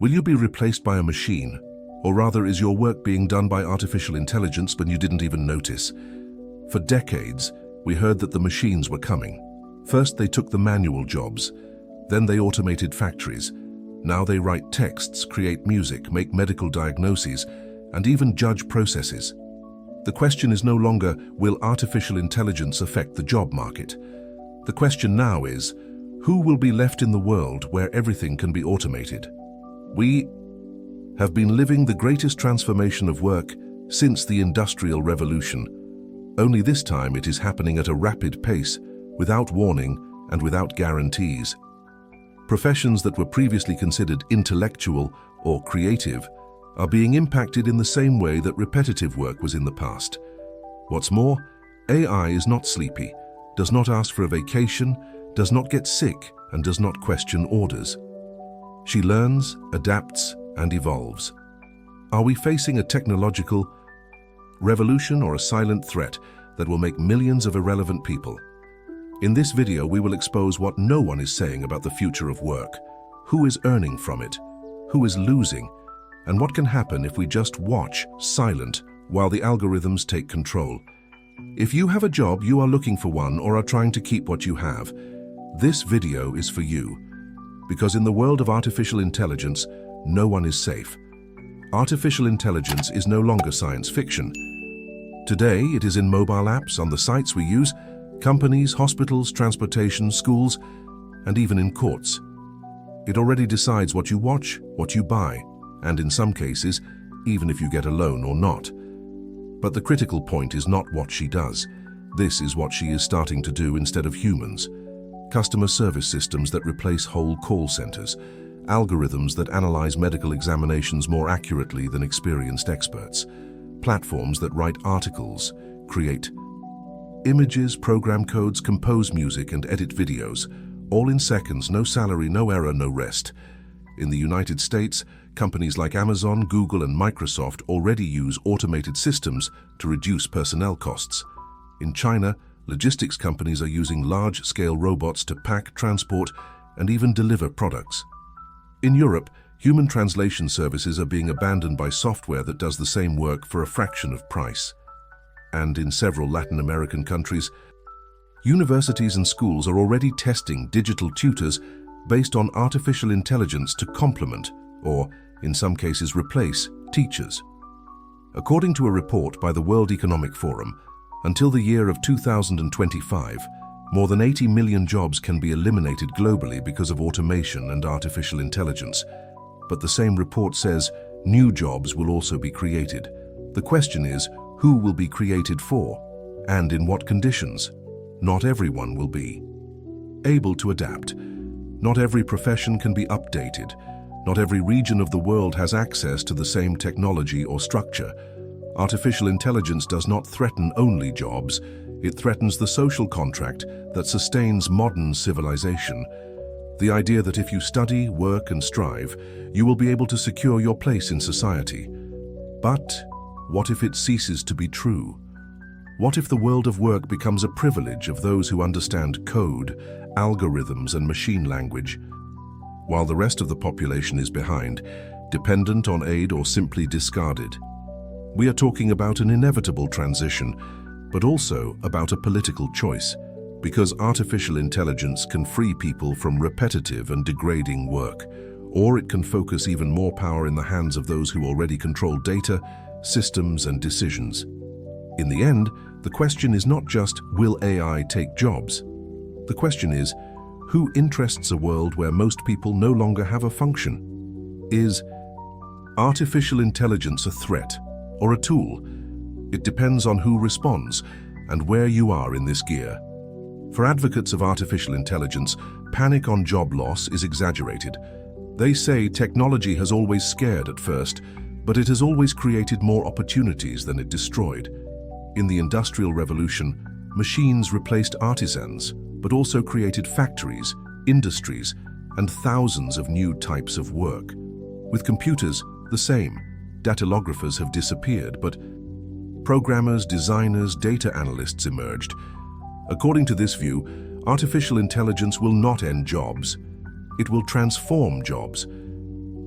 Will you be replaced by a machine? Or rather, is your work being done by artificial intelligence but you didn't even notice? For decades, we heard that the machines were coming. First, they took the manual jobs. Then they automated factories. Now they write texts, create music, make medical diagnoses, and even judge processes. The question is no longer, will artificial intelligence affect the job market? The question now is, who will be left in the world where everything can be automated? We have been living the greatest transformation of work since the Industrial Revolution. Only this time it is happening at a rapid pace, without warning and without guarantees. Professions that were previously considered intellectual or creative are being impacted in the same way that repetitive work was in the past. What's more, AI is not sleepy, does not ask for a vacation, does not get sick, and does not question orders. She learns, adapts, and evolves. Are we facing a technological revolution or a silent threat that will make millions of irrelevant people? In this video, we will expose what no one is saying about the future of work, who is earning from it, who is losing, and what can happen if we just watch silent while the algorithms take control. If you have a job, you are looking for one, or are trying to keep what you have, this video is for you. Because in the world of artificial intelligence, no one is safe. Artificial intelligence is no longer science fiction. Today, it is in mobile apps, on the sites we use, companies, hospitals, transportation, schools, and even in courts. It already decides what you watch, what you buy, and in some cases, even if you get a loan or not. But the critical point is not what she does. This is what she is starting to do instead of humans. Customer service systems that replace whole call centers, algorithms that analyze medical examinations more accurately than experienced experts, platforms that write articles, create images, program codes, compose music, and edit videos, all in seconds, no salary, no error, no rest. In the United States, companies like Amazon, Google, and Microsoft already use automated systems to reduce personnel costs. In China, logistics companies are using large-scale robots to pack, transport, and even deliver products. In Europe, human translation services are being abandoned by software that does the same work for a fraction of price. And in several Latin American countries, universities and schools are already testing digital tutors based on artificial intelligence to complement, or in some cases replace, teachers. According to a report by the World Economic Forum, until the year of 2025, more than 80 million jobs can be eliminated globally because of automation and artificial intelligence. But the same report says new jobs will also be created. The question is, who will be created for, and in what conditions? Not everyone will be able to adapt. Not every profession can be updated. Not every region of the world has access to the same technology or structure. Artificial intelligence does not threaten only jobs, it threatens the social contract that sustains modern civilization. The idea that if you study, work, and strive, you will be able to secure your place in society. But what if it ceases to be true? What if the world of work becomes a privilege of those who understand code, algorithms, and machine language, while the rest of the population is behind, dependent on aid or simply discarded? We are talking about an inevitable transition, but also about a political choice, because artificial intelligence can free people from repetitive and degrading work, or it can focus even more power in the hands of those who already control data, systems, and decisions. In the end, the question is not just, will AI take jobs? The question is, who interests a world where most people no longer have a function? Is artificial intelligence a threat or a tool? It depends on who responds and where you are in this gear. For advocates of artificial intelligence, panic on job loss is exaggerated. They say technology has always scared at first, but it has always created more opportunities than it destroyed. In the Industrial Revolution, machines replaced artisans, but also created factories, industries, and thousands of new types of work. With computers, the same. Datilographers have disappeared, but programmers, designers, data analysts emerged. According to this view, artificial intelligence will not end jobs. It will transform jobs.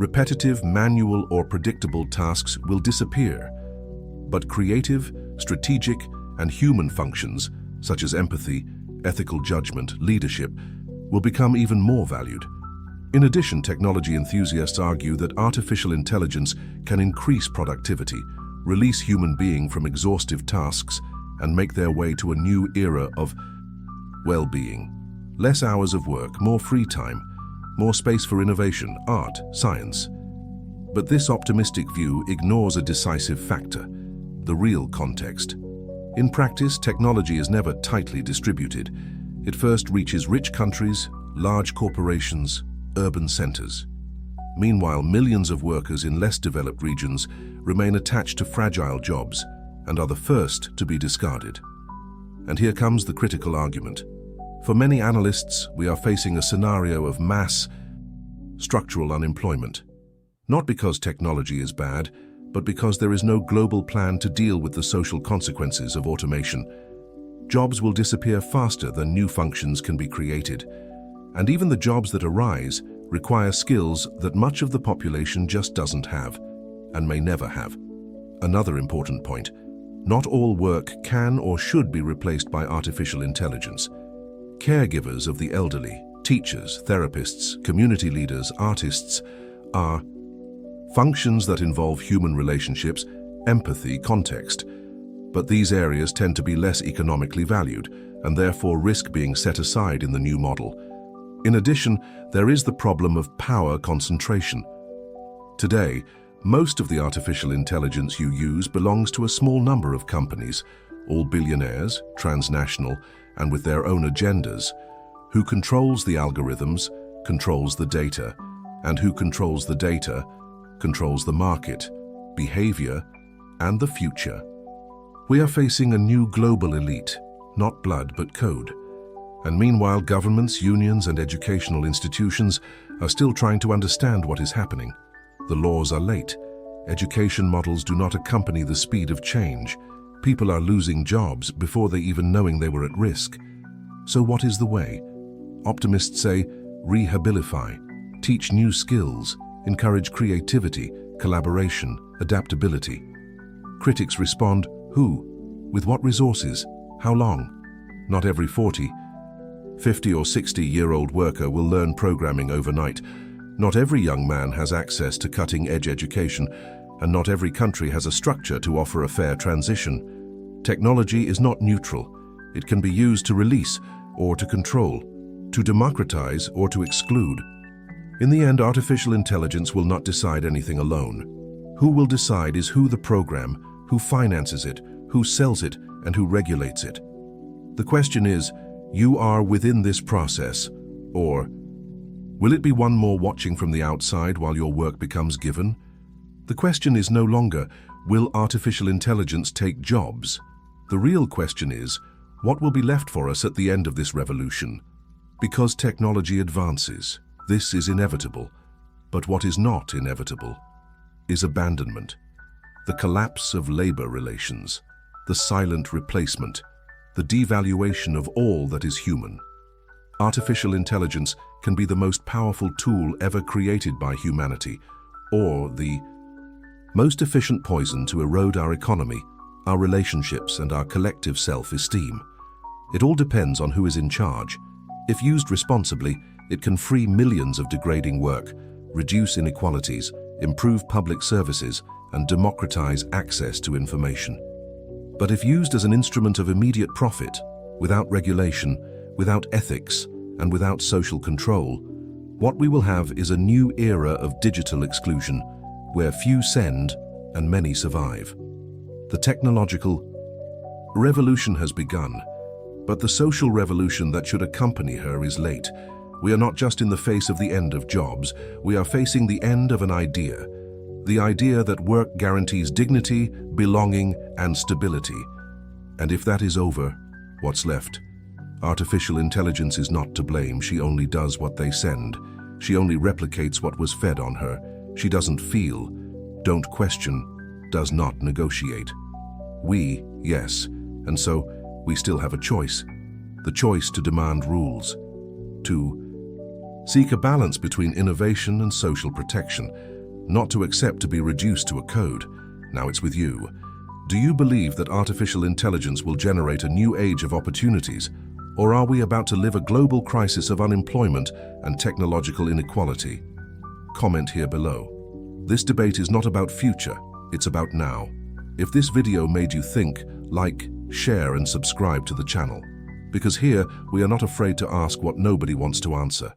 Repetitive, manual, or predictable tasks will disappear, but creative, strategic, and human functions, such as empathy, ethical judgment, leadership, will become even more valued. In addition, technology enthusiasts argue that artificial intelligence can increase productivity, release human being from exhaustive tasks, and make their way to a new era of well-being. Less hours of work, more free time, more space for innovation, art, science. But this optimistic view ignores a decisive factor: the real context. In practice, technology is never tightly distributed. It first reaches rich countries, large corporations, urban centers. Meanwhile, millions of workers in less developed regions remain attached to fragile jobs and are the first to be discarded. And here comes the critical argument. For many analysts, we are facing a scenario of mass, structural unemployment. Not because technology is bad, but because there is no global plan to deal with the social consequences of automation. Jobs will disappear faster than new functions can be created. And even the jobs that arise require skills that much of the population just doesn't have, and may never have. Another important point: not all work can or should be replaced by artificial intelligence. Caregivers of the elderly, teachers, therapists, community leaders, artists are functions that involve human relationships, empathy, context. But these areas tend to be less economically valued and therefore risk being set aside in the new model. In addition, there is the problem of power concentration. Today, most of the artificial intelligence you use belongs to a small number of companies, all billionaires, transnational, and with their own agendas. Who controls the algorithms controls the data, and who controls the data controls the market, behavior, and the future. We are facing a new global elite, not blood but code. And meanwhile, governments, unions, and educational institutions are still trying to understand what is happening. The laws are late. Education models do not accompany the speed of change. People are losing jobs before they even knowing they were at risk. So what is the way? Optimists say, rehabilify, teach new skills, encourage creativity, collaboration, adaptability. Critics respond, who? With what resources? How long? Not every 40, 50 or 60-year-old worker will learn programming overnight. Not every young man has access to cutting-edge education, and not every country has a structure to offer a fair transition. Technology is not neutral. It can be used to release or to control, to democratize or to exclude. In the end, artificial intelligence will not decide anything alone. Who will decide is who the program, who finances it, who sells it, and who regulates it. The question is, you are within this process, or will it be one more watching from the outside while your work becomes given? The question is no longer, will artificial intelligence take jobs? The real question is, what will be left for us at the end of this revolution? Because technology advances, this is inevitable. But what is not inevitable is abandonment, the collapse of labor relations, the silent replacement, the devaluation of all that is human. Artificial intelligence can be the most powerful tool ever created by humanity, or the most efficient poison to erode our economy, our relationships, and our collective self-esteem. It all depends on who is in charge. If used responsibly, it can free millions of degrading work, reduce inequalities, improve public services, and democratize access to information. But if used as an instrument of immediate profit, without regulation, without ethics, and without social control, what we will have is a new era of digital exclusion, where few send and many survive. The technological revolution has begun, but the social revolution that should accompany her is late. We are not just in the face of the end of jobs, we are facing the end of an idea. The idea that work guarantees dignity, belonging, and stability. And if that is over, what's left? Artificial intelligence is not to blame. She only does what they send. She only replicates what was fed on her. She doesn't feel, don't question, does not negotiate. We, yes, and so we still have a choice. The choice to demand rules, to seek a balance between innovation and social protection, not to accept to be reduced to a code. Now it's with you. Do you believe that artificial intelligence will generate a new age of opportunities, or are we about to live a global crisis of unemployment and technological inequality? Comment here below. This debate is not about future, it's about now. If this video made you think, like, share and subscribe to the channel. Because here, we are not afraid to ask what nobody wants to answer.